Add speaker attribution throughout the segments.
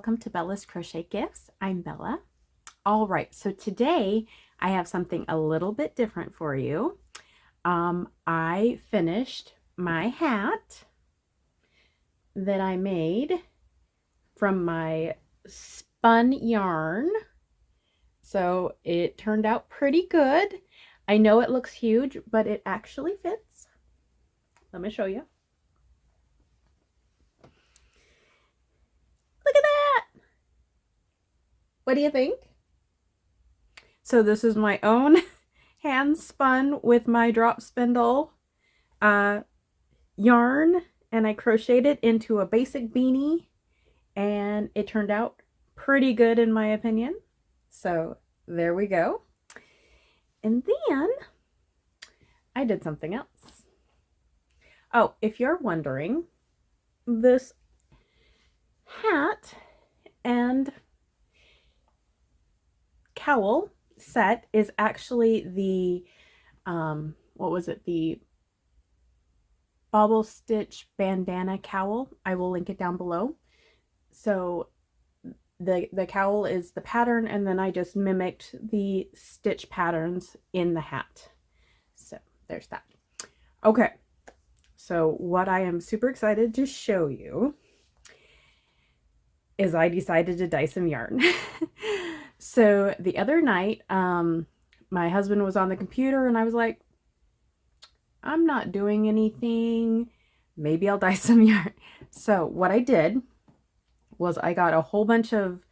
Speaker 1: welcome to Bella's Crochet Gifts. I'm Bella. All right, so today I have something a little bit different for you. I finished my hat that I made from my spun yarn. So it turned out pretty good. I know it looks huge, but it actually fits. Let me show you. Look at that! What do you think? So this is my own hand spun with my drop spindle yarn, and I crocheted it into a basic beanie, and it turned out pretty good in my opinion. So there we go. And then I did something else. Oh, if you're wondering, this hat and cowl set is actually the what was it, the Bauble stitch bandana cowl. I will link it down below. So the cowl is the pattern, and then I just mimicked the stitch patterns in the hat. So there's that. Okay, so what I am super excited to show you is I decided to dye some yarn. So the other night, my husband was on the computer and I was like, I'm not doing anything. Maybe I'll dye some yarn. So what I did was I got a whole bunch of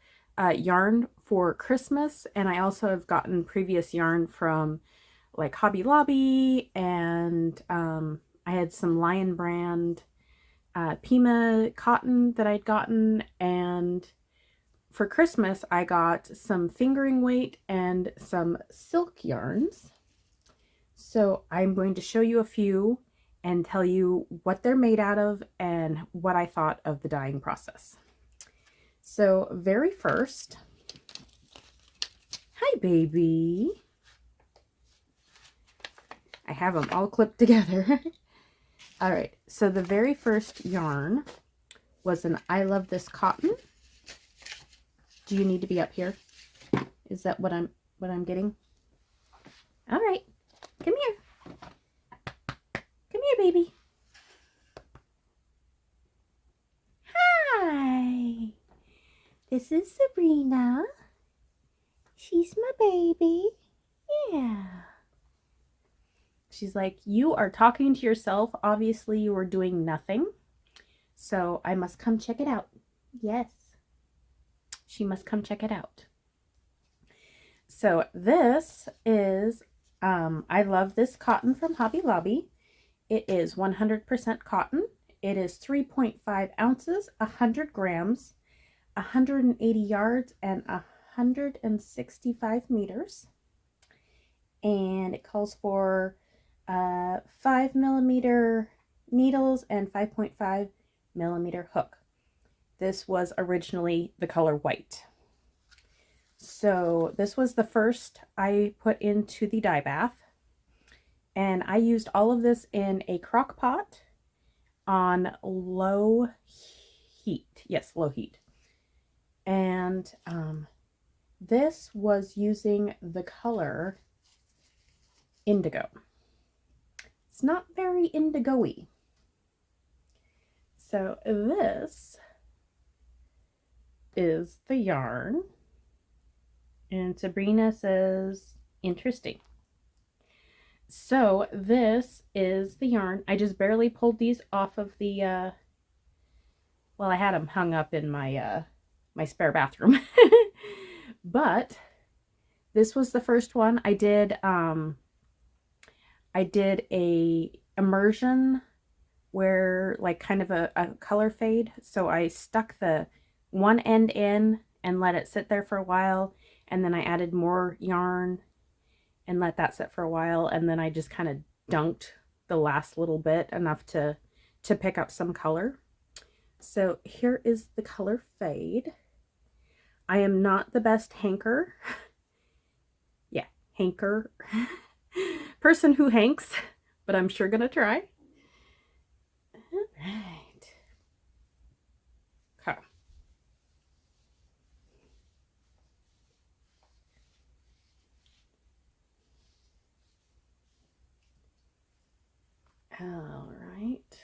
Speaker 1: yarn for Christmas, and I also have gotten previous yarn from like Hobby Lobby, and I had some Lion brand Pima cotton that I'd gotten, and for Christmas I got some fingering weight and some silk yarns. So I'm going to show you a few and tell you what they're made out of and what I thought of the dyeing process. So very first, hi baby. I have them all clipped together. All right, so the very first yarn was an I Love This Cotton. Do you need to be up here? Is that what I'm getting? All right, come here. Come here, baby. Hi. This is Sabrina. She's my baby. Yeah. She's like, you are talking to yourself. Obviously, you are doing nothing. So I must come check it out. Yes. She must come check it out. So this is, I Love This Cotton from Hobby Lobby. It is 100% cotton. It is 3.5 ounces, 100 grams, 180 yards, and 165 meters. And it calls for 5mm needles and 5.5mm hook. This was originally the color white. So this was the first I put into the dye bath, and I used all of this in a crock pot on low heat. Yes, low heat. And this was using the color Indigo. It's not very indigo-y. So this is the yarn, and Sabrina says interesting. So this is the yarn. I just barely pulled these off of the well, I had them hung up in my my spare bathroom. But this was the first one I did. I did a immersion where like kind of a color fade. So I stuck the one end in and let it sit there for a while, and then I added more yarn and let that sit for a while, and then I just kind of dunked the last little bit enough to pick up some color. So here is the color fade. I am not the best hanker. Yeah, hanker. Person who hanks, but I'm sure gonna try. All right. Okay. All right.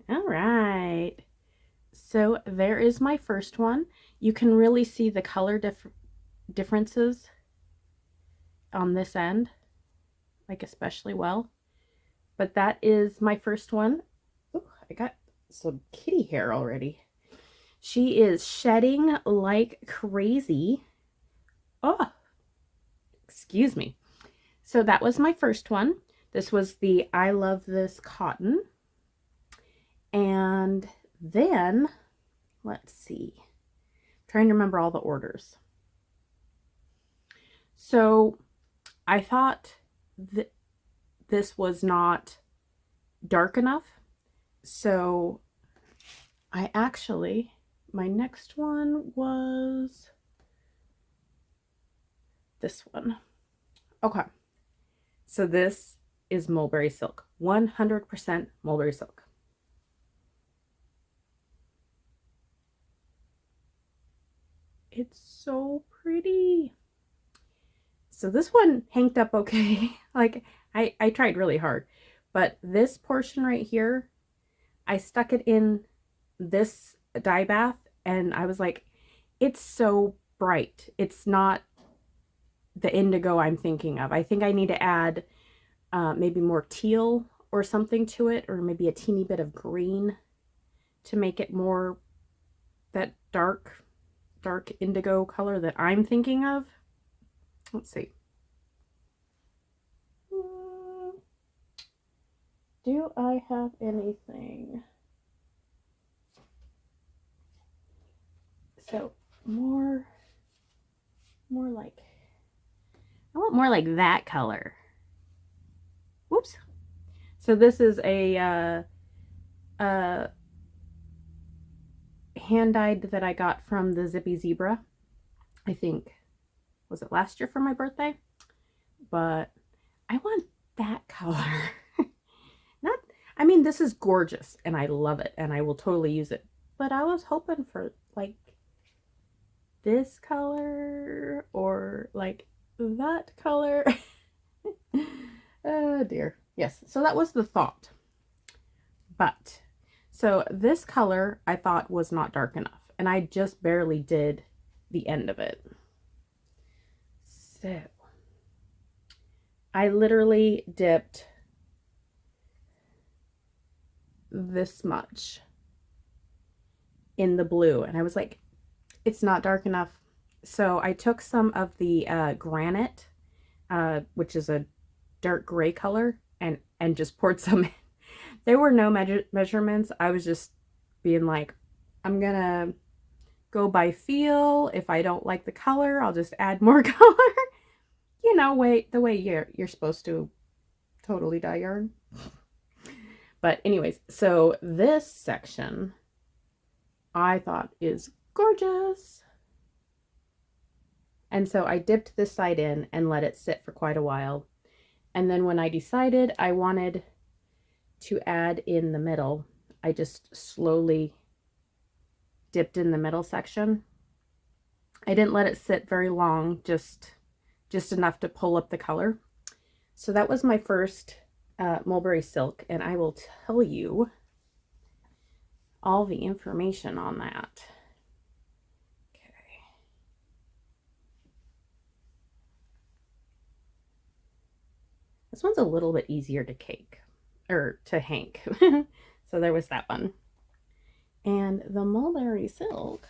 Speaker 1: All right. So there is my first one. You can really see the color differences on this end, like especially well. But that is my first one. Ooh, I got some kitty hair already. She is shedding like crazy. Oh, excuse me. So that was my first one. This was the I Love This Cotton. And then, let's see. I'm trying to remember all the orders. So I thought that this was not dark enough. So I actually, my next one was this one. Okay. So this is mulberry silk, 100% mulberry silk. It's so pretty. So this one hanked up okay. Like I tried really hard, but this portion right here, I stuck it in this dye bath and I was like, it's so bright. It's not the indigo I'm thinking of. I think I need to add maybe more teal or something to it, or maybe a teeny bit of green to make it more that dark indigo color that I'm thinking of. Let's see. Do I have anything? So more like, I want more like that color. Whoops. So this is a hand dyed that I got from the Zippy Zebra. I think, was it last year for my birthday? But I want that color. I mean, this is gorgeous and I love it and I will totally use it. But I was hoping for like this color or like that color. Oh dear. Yes, so that was the thought. But, so this color I thought was not dark enough and I just barely did the end of it. So, I literally dipped this much in the blue and I was like, it's not dark enough. So I took some of the granite, which is a dark gray color, and just poured some in. There were no measurements. I was just being like, I'm gonna go by feel. If I don't like the color, I'll just add more color. You know, the way you're supposed to totally dye yarn. But anyways, so this section I thought is gorgeous. And so I dipped this side in and let it sit for quite a while. And then when I decided I wanted to add in the middle, I just slowly dipped in the middle section. I didn't let it sit very long, just enough to pull up the color. So that was my first mulberry silk, and I will tell you all the information on that. Okay. This one's a little bit easier to cake, or to hank. So there was that one. And the mulberry silk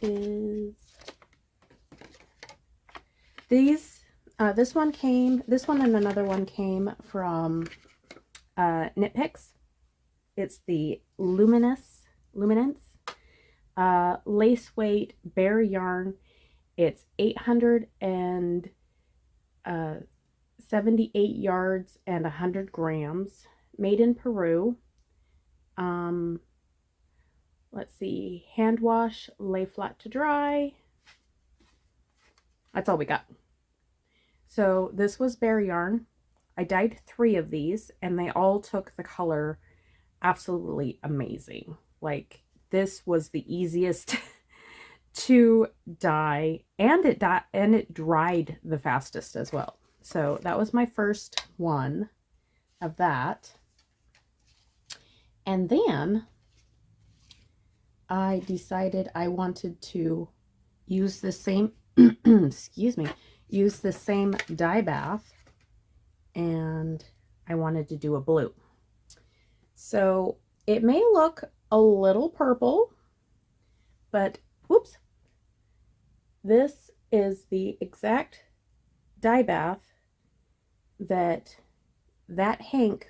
Speaker 1: is these. This one and another one came from Knit Picks. It's the Luminance lace weight bare yarn. It's 878 yards and 100 grams. Made in Peru. Let's see, hand wash, lay flat to dry. That's all we got. So this was bare yarn. I dyed 3 of these and they all took the color absolutely amazing. Like, this was the easiest to dye, and it dried the fastest as well. So that was my first one of that. And then I decided I wanted to use the same, excuse me, use the same dye bath, and I wanted to do a blue. So it may look a little purple, but whoops, this is the exact dye bath that Hank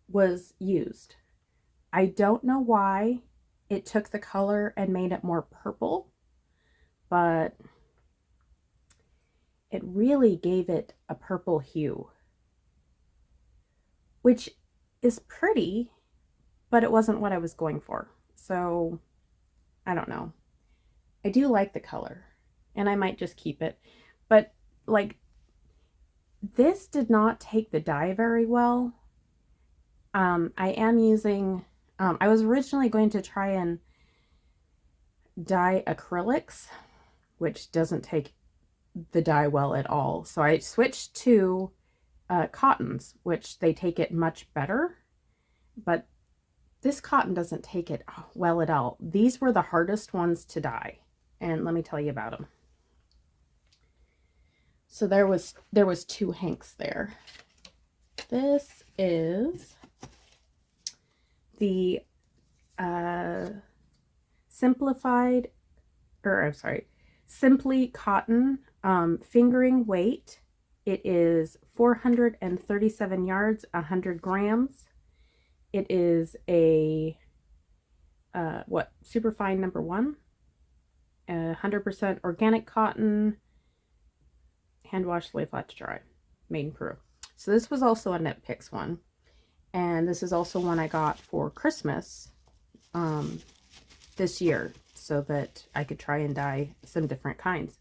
Speaker 1: was used. I don't know why it took the color and made it more purple, but it really gave it a purple hue, which is pretty, but it wasn't what I was going for. So I don't know. I do like the color and I might just keep it, but like this did not take the dye very well. I am using, I was originally going to try and dye acrylics, which doesn't take the dye well at all. So I switched to cottons, which they take it much better, but this cotton doesn't take it well at all. These were the hardest ones to dye, and let me tell you about them. So there was 2 Hanks there. This is the Simply Cotton fingering weight. It is 437 yards, 100 grams. It is a superfine number 1, 100% organic cotton, hand washed, lay flat to dry, made in Peru. So this was also a Knit Picks one, and this is also one I got for Christmas this year, so that I could try and dye some different kinds.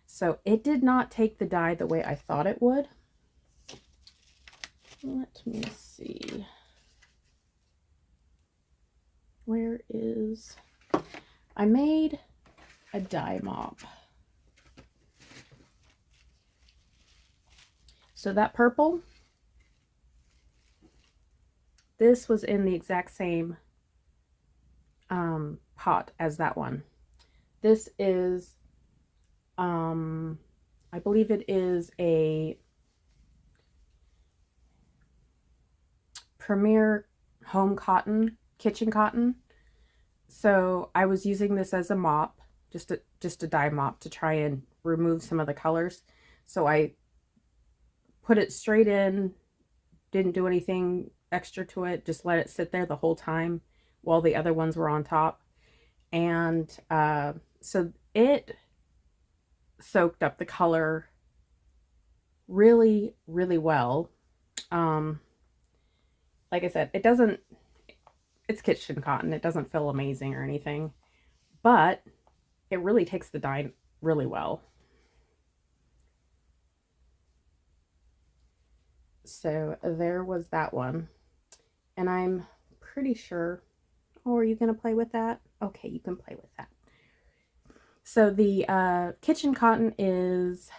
Speaker 1: So it did not take the dye the way I thought it would. Let me see. Where is... I made a dye mop. So that purple, this was in the exact same pot as that one. This is, I believe it is a Premier Home Cotton, kitchen cotton. So I was using this as a mop, just a dye mop to try and remove some of the colors. So I put it straight in, didn't do anything extra to it, just let it sit there the whole time while the other ones were on top. And so it soaked up the color really, really well. Like I said, it's kitchen cotton. It doesn't feel amazing or anything, but it really takes the dye really well. So there was that one. And I'm pretty sure, oh, are you going to play with that? Okay, you can play with that. So the kitchen cotton is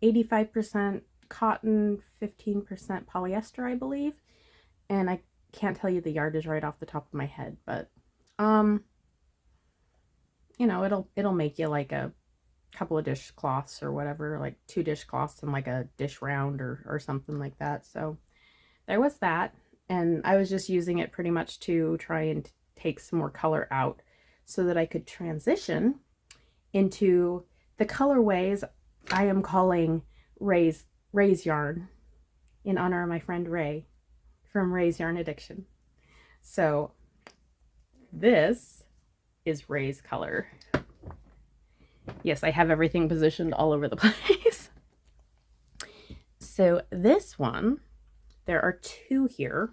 Speaker 1: 85% cotton, 15% polyester, I believe. And I can't tell you the yardage right off the top of my head, but you know, it'll make you like a couple of dishcloths or whatever, like 2 dishcloths and like a dish round or something like that. So there was that, and I was just using it pretty much to try and take some more color out so that I could transition into the colorways I am calling Ray's yarn, in honor of my friend Ray from Ray's Yarn Addiction. So this is Ray's color. Yes, I have everything positioned all over the place. So this one, there are 2 here.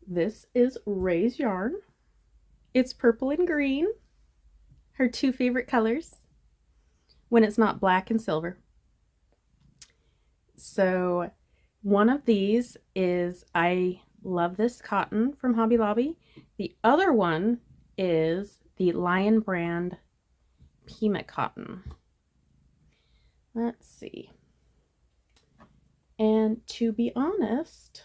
Speaker 1: This is Ray's yarn. It's purple and green, her 2 favorite colors when it's not black and silver. So one of these is, I love this cotton from Hobby Lobby. The other one is the Lion brand Peacock cotton. Let's see. And to be honest,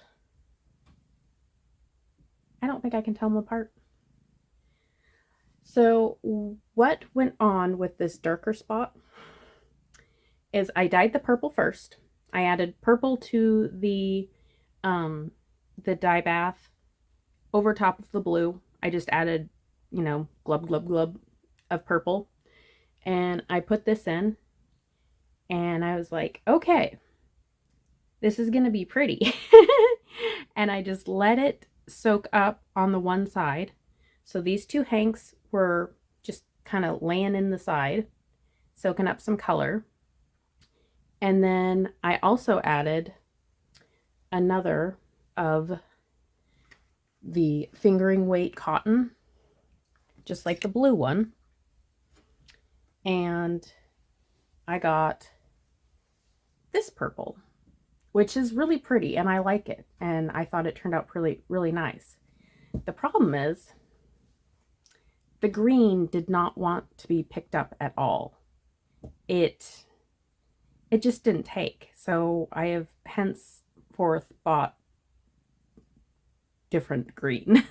Speaker 1: I don't think I can tell them apart. So what went on with this darker spot is I dyed the purple first. I added purple to the dye bath over top of the blue. I just added, you know, glub, glub, glub of purple. And I put this in and I was like, okay, this is going to be pretty. And I just let it soak up on the one side. So these two hanks were just kind of laying in the side, soaking up some color. And then I also added another of the fingering weight cotton, just like the blue one. And I got this purple, which is really pretty and I like it. And I thought it turned out really, really nice. The problem is the green did not want to be picked up at all. It just didn't take. So I have henceforth bought different green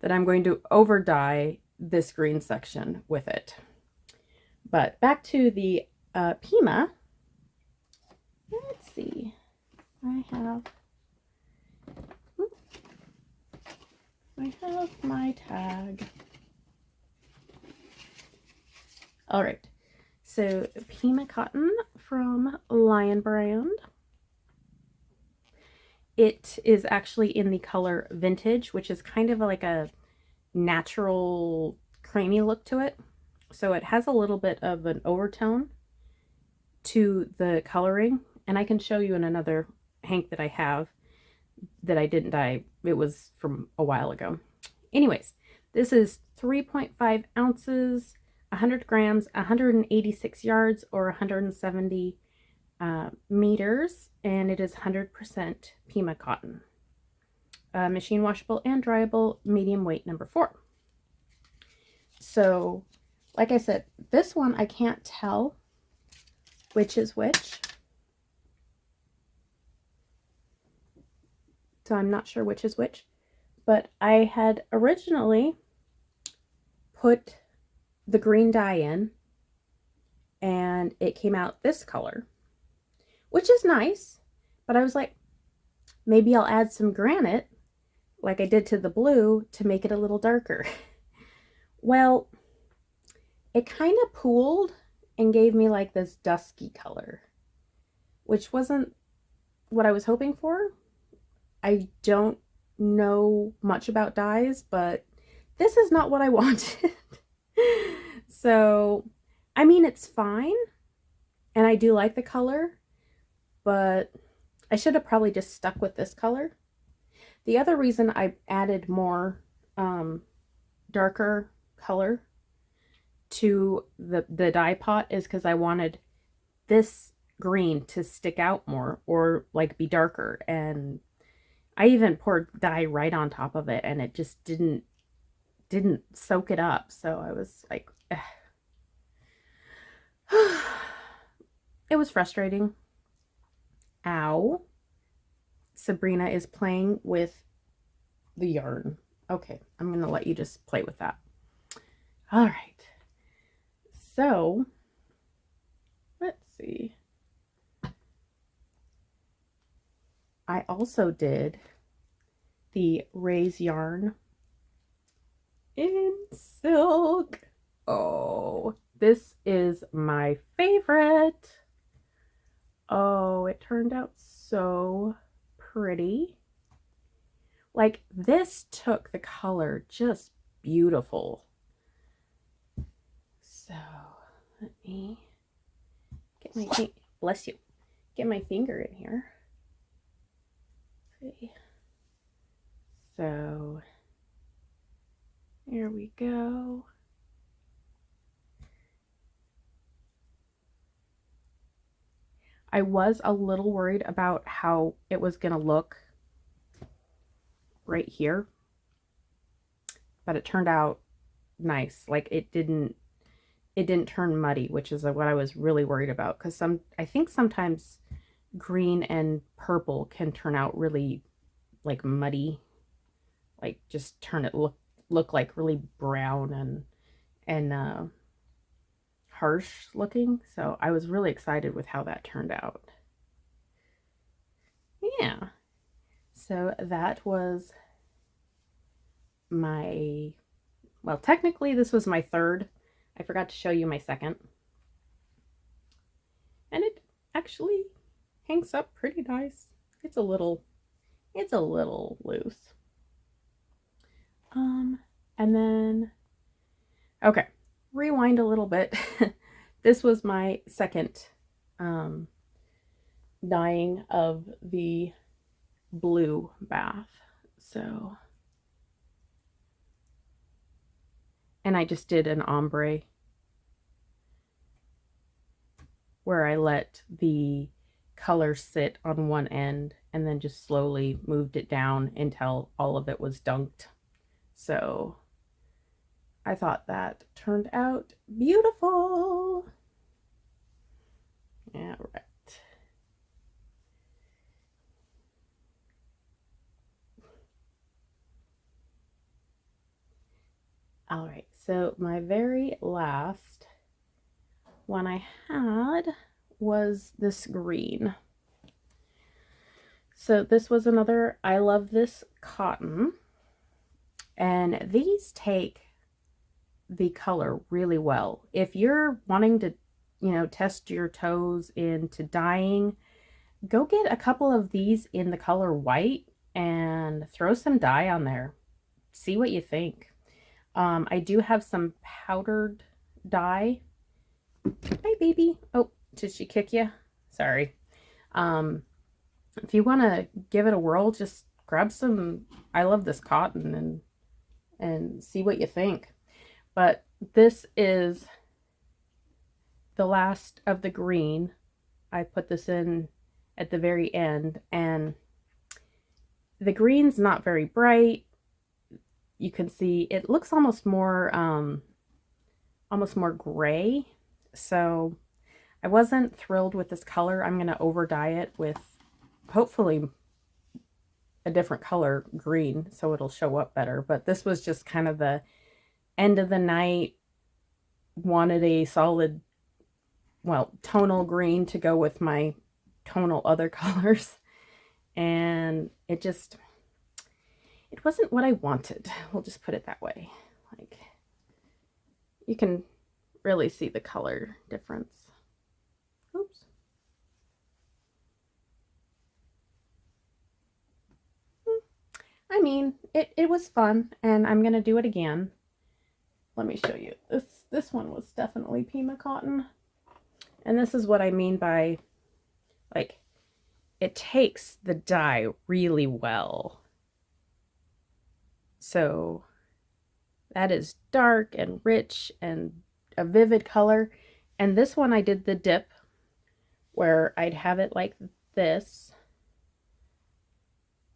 Speaker 1: that I'm going to over dye this green section with it. But back to the Pima. Let's see. I have my tag. All right. So Pima cotton from Lion Brand. It is actually in the color Vintage, which is kind of like a natural creamy look to it. So it has a little bit of an overtone to the coloring. And I can show you in another hank that I have that I didn't dye. It was from a while ago. Anyways, this is 3.5 ounces, 100 grams, 186 yards, or 170 meters, and it is 100% Pima cotton. Machine washable and dryable, medium weight, number 4. So, like I said, this one I can't tell which is which. So I'm not sure which is which, but I had originally put the green dye in and it came out this color, which is nice, but I was like, maybe I'll add some granite like I did to the blue to make it a little darker. Well, it kind of pooled and gave me like this dusky color, which wasn't what I was hoping for. I don't know much about dyes, but this is not what I wanted. So, I mean, it's fine, and I do like the color, but I should have probably just stuck with this color. The other reason I added more darker color to the dye pot is because I wanted this green to stick out more or like be darker, and I even poured dye right on top of it and it just didn't soak it up. So I was like, it was frustrating. Ow. Sabrina is playing with the yarn. Okay, I'm going to let you just play with that. All right. So, let's see. I also did the Raise yarn in silk. Oh, this is my favorite. Oh, it turned out so pretty. Like, this took the color just beautiful. So, let me get my bless you. Get my finger in here. See. So, here we go. I was a little worried about how it was going to look right here, but it turned out nice. Like, it didn't turn muddy, which is what I was really worried about, because I think sometimes green and purple can turn out really like muddy, like just turn it look like really brown and harsh looking. So I was really excited with how that turned out. Yeah. So that was my, well, technically this was my third. I forgot to show you my second. And it actually hangs up pretty nice. It's a little loose. And then, okay, rewind a little bit. This was my second dyeing of the blue bath. So, and I just did an ombre where I let the color sit on one end and then just slowly moved it down until all of it was dunked. So I thought that turned out beautiful. Yeah, right. All right, so my very last one I had was this green. So this was another I Love This cotton, and these take the color really well. If you're wanting to, you know, test your toes into dyeing, go get a couple of these in the color white and throw some dye on there. See what you think. I do have some powdered dye. Hi, baby. Oh, did she kick you? Sorry. If you want to give it a whirl, just grab some I Love This cotton and see what you think. But this is the last of the green. I put this in at the very end, and the green's not very bright. You can see it looks almost more gray. So I wasn't thrilled with this color. I'm going to over dye it with hopefully a different color green so it'll show up better. But this was just kind of the end of the night, wanted a solid, well, tonal green to go with my tonal other colors, and it wasn't what I wanted. We'll just put it that way. Like, you can really see the color difference. Oops. I mean, it was fun, and I'm gonna do it again. Let me show you. This one was definitely Pima cotton. And this is what I mean by, like, it takes the dye really well. So that is dark and rich and a vivid color. And this one I did the dip where I'd have it like this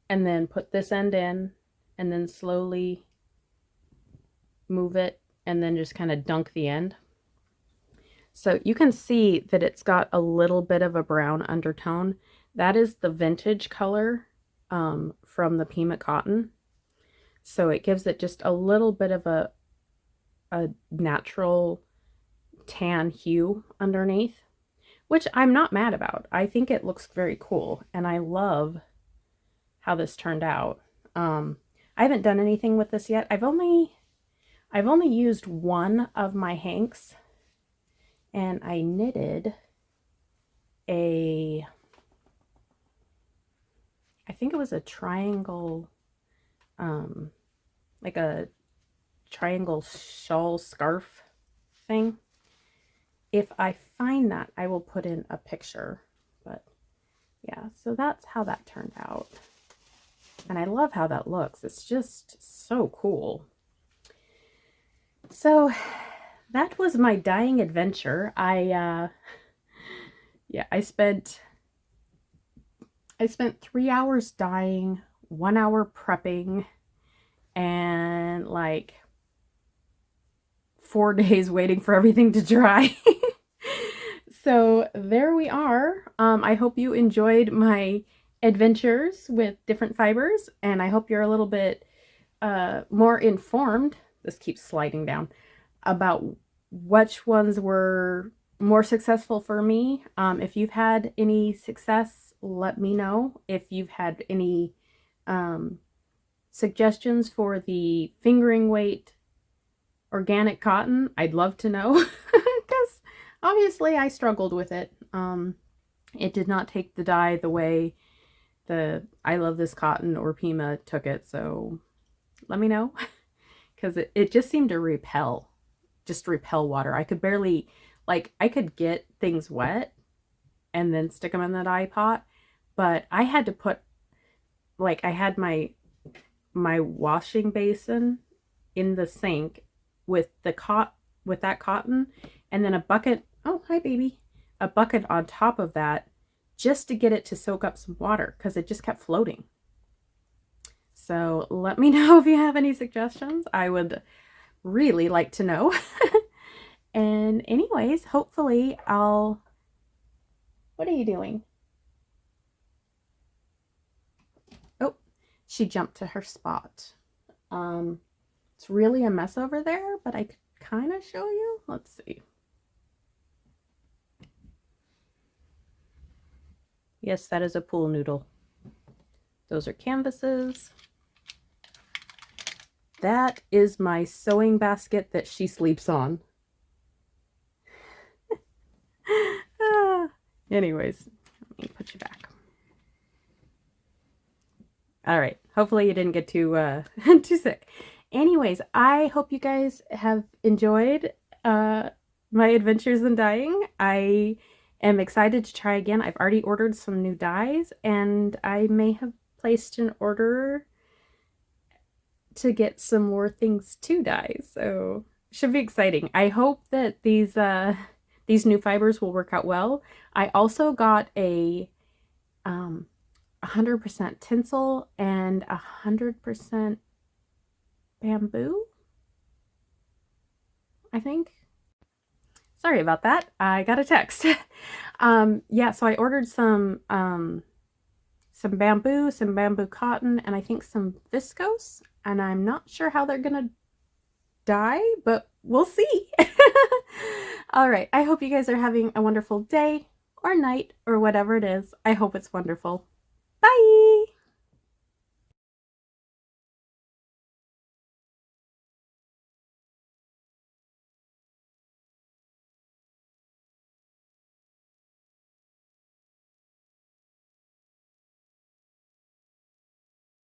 Speaker 1: and then put this end in and then slowly move it and then just kind of dunk the end. So you can see that it's got a little bit of a brown undertone. That is the vintage color from the Pima cotton. So it gives it just a little bit of a natural tan hue underneath, which I'm not mad about. I think it looks very cool, and I love how this turned out. I haven't done anything with this yet. I've only used one of my hanks, and I knitted I think it was a triangle, like a triangle shawl scarf thing. If I find that, I will put in a picture. But yeah, so that's how that turned out. And I love how that looks. It's just so cool. So that was my dyeing adventure. I spent 3 hours dyeing, 1 hour prepping, and like 4 days waiting for everything to dry. So there we are. I hope you enjoyed my adventures with different fibers, and I hope you're a little bit more informed. This keeps sliding down, about which ones were more successful for me. If you've had any success, let me know. If you've had any suggestions for the fingering weight organic cotton, I'd love to know, because obviously I struggled with it. It did not take the dye the way the I Love This Cotton or Pima took it, so let me know, because it just seemed to repel water. I could barely, like, I could get things wet and then stick them in the dye pot, but I had to put, like, I had my washing basin in the sink with that cotton, and then a bucket, oh hi baby, a bucket on top of that, just to get it to soak up some water, because it just kept floating. So let me know if you have any suggestions. I would really like to know. And anyways, hopefully what are you doing? Oh, she jumped to her spot. It's really a mess over there, but I could kind of show you. Let's see. Yes, that is a pool noodle. Those are canvases. That is my sewing basket that she sleeps on. Anyways, let me put you back. All right. Hopefully you didn't get too too sick. Anyways, I hope you guys have enjoyed my adventures in dyeing. I am excited to try again. I've already ordered some new dyes, and I may have placed an order to get some more things to dye. So should be exciting. I hope that these new fibers will work out well. I also got a 100% tinsel and 100% bamboo, I think. Sorry about that. I got a text. Yeah, so I ordered some bamboo cotton, and I think some viscose, and I'm not sure how they're gonna dye, but we'll see. All right, I hope you guys are having a wonderful day or night or whatever it is. I hope it's wonderful. Bye!